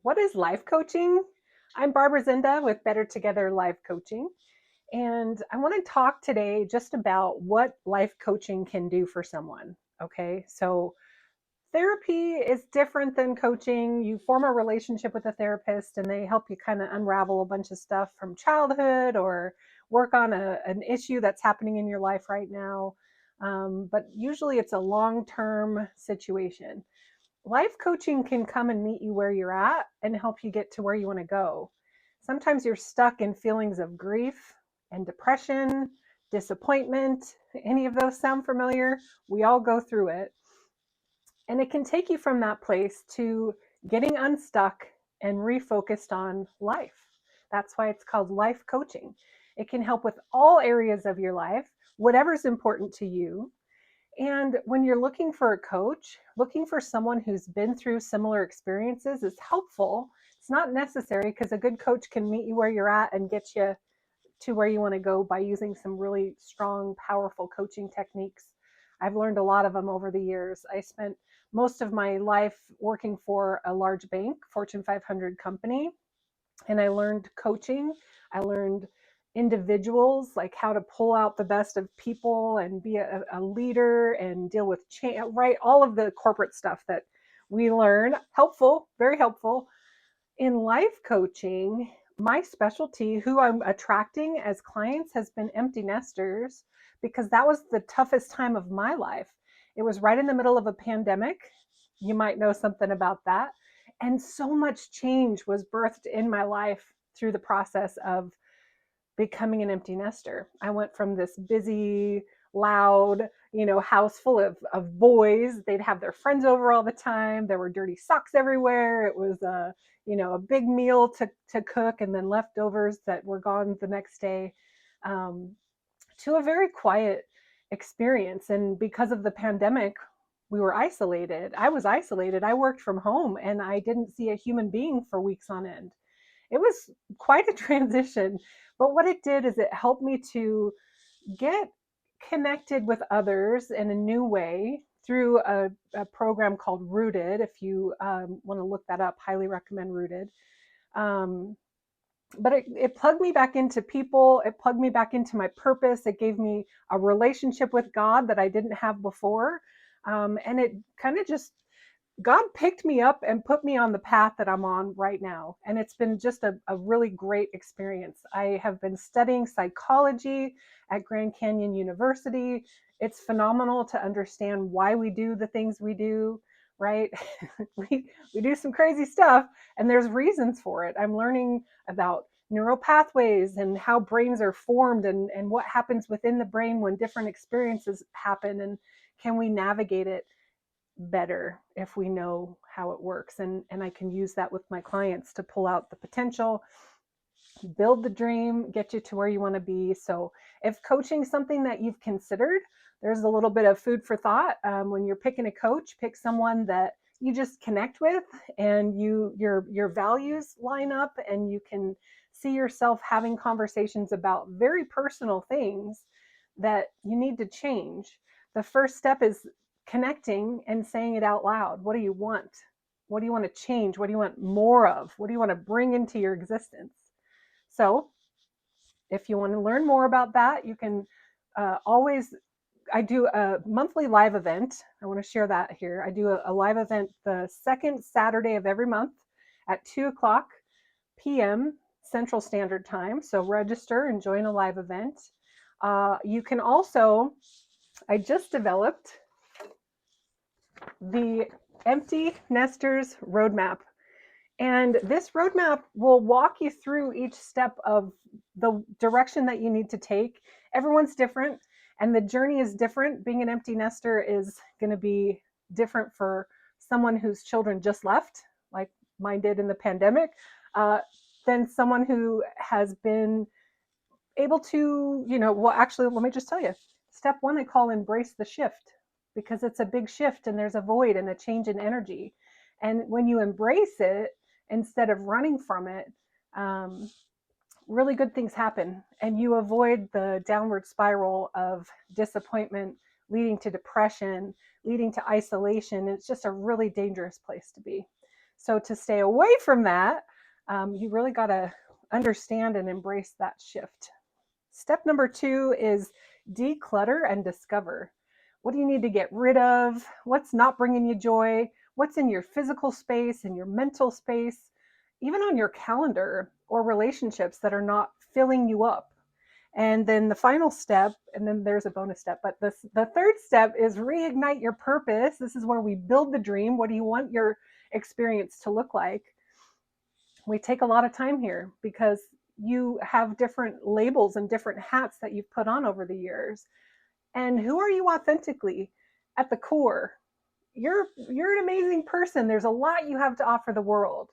What is life coaching? I'm Barbara Zinda with Better Together Life Coaching, and I want to talk today just about what life coaching can do for someone. Okay, so therapy is different than coaching. You form a relationship with a therapist, and they help you kind of unravel a bunch of stuff from childhood or work on an issue that's happening in your life right now. But usually it's a long term situation. Life coaching can come and meet you where you're at and help you get to where you want to go. Sometimes you're stuck in feelings of grief and depression, disappointment. Any of those sound familiar? We all go through it. And it can take you from that place to getting unstuck and refocused on life. That's why it's called life coaching. It can help with all areas of your life, whatever's important to you. And when you're looking for a coach, looking for someone who's been through similar experiences is helpful. It's not necessary because a good coach can meet you where you're at and get you to where you want to go by using some really strong, powerful coaching techniques. I've learned a lot of them over the years. I spent most of my life working for a large bank, Fortune 500 company, and I learned coaching. I learned individuals, like how to pull out the best of people and be a leader and deal with change, right? All of the corporate stuff that we learn. Helpful, very helpful. In life coaching, my specialty, who I'm attracting as clients, has been empty nesters because that was the toughest time of my life. It was right in the middle of a pandemic. You might know something about that. And so much change was birthed in my life through the process of becoming an empty nester. I went from this busy, loud, house full of boys. They'd have their friends over all the time. There were dirty socks everywhere. It was a big meal to cook and then leftovers that were gone the next day, um, to a very quiet experience. And because of the pandemic, we were isolated. I was isolated. I worked from home and I didn't see a human being for weeks on end. It was quite a transition. But what it did is it helped me to get connected with others in a new way through a program called Rooted. If you want to look that up, highly recommend Rooted. Um, but it plugged me back into people. It plugged me back into my purpose. It gave me a relationship with God that I didn't have before. And it kind of just God picked me up and put me on the path that I'm on right now. And it's been just a really great experience. I have been studying psychology at Grand Canyon University. It's phenomenal to understand why we do the things we do, right? we do some crazy stuff and there's reasons for it. I'm learning about neural pathways and how brains are formed and what happens within the brain when different experiences happen, and can we navigate it better if we know how it works. And I can use that with my clients to pull out the potential, build the dream, get you to where you want to be. So if coaching is something that you've considered, there's a little bit of food for thought. When you're picking a coach, pick someone that you just connect with and your values line up, and you can see yourself having conversations about very personal things that you need to change. The first step is connecting and saying it out loud. What do you want? What do you want to change? What do you want more of? What do you want to bring into your existence? So if you want to learn more about that, you can always, I do a monthly live event. I want to share that here. I do a live event the second Saturday of every month at 2:00 p.m. Central Standard Time. So register and join a live event. You can also, I just developed the Empty Nesters Roadmap. And this roadmap will walk you through each step of the direction that you need to take. Everyone's different, and the journey is different. Being an empty nester is going to be different for someone whose children just left, like mine did in the pandemic, than someone who has been able to, well, actually, let me just tell you. Step one, I call embrace the shift, because it's a big shift and there's a void and a change in energy. And when you embrace it, instead of running from it, really good things happen, and you avoid the downward spiral of disappointment leading to depression, leading to isolation. It's just a really dangerous place to be. So to stay away from that, you really got to understand and embrace that shift. Step number 2 is declutter and discover. What do you need to get rid of? What's not bringing you joy? What's in your physical space, in your mental space, even on your calendar, or relationships that are not filling you up? And then the final step, and then there's a bonus step, but the third step is reignite your purpose. This is where we build the dream. What do you want your experience to look like? We take a lot of time here because you have different labels and different hats that you've put on over the years. And who are you authentically at the core? You're an amazing person. There's a lot you have to offer the world.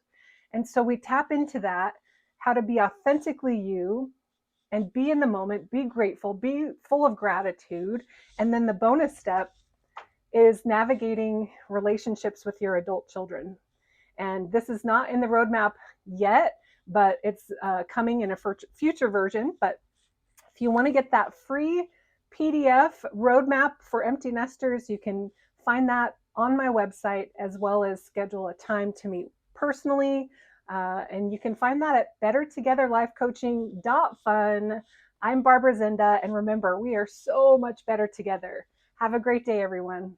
And so we tap into that, how to be authentically you and be in the moment, be grateful, be full of gratitude. And then the bonus step is navigating relationships with your adult children. And this is not in the roadmap yet, but it's coming in a future version. But if you want to get that free PDF roadmap for empty nesters, you can find that on my website, as well as schedule a time to meet personally. And you can find that at bettertogetherlifecoaching.fun. I'm Barbara Zinda, and remember, we are so much better together. Have a great day, everyone.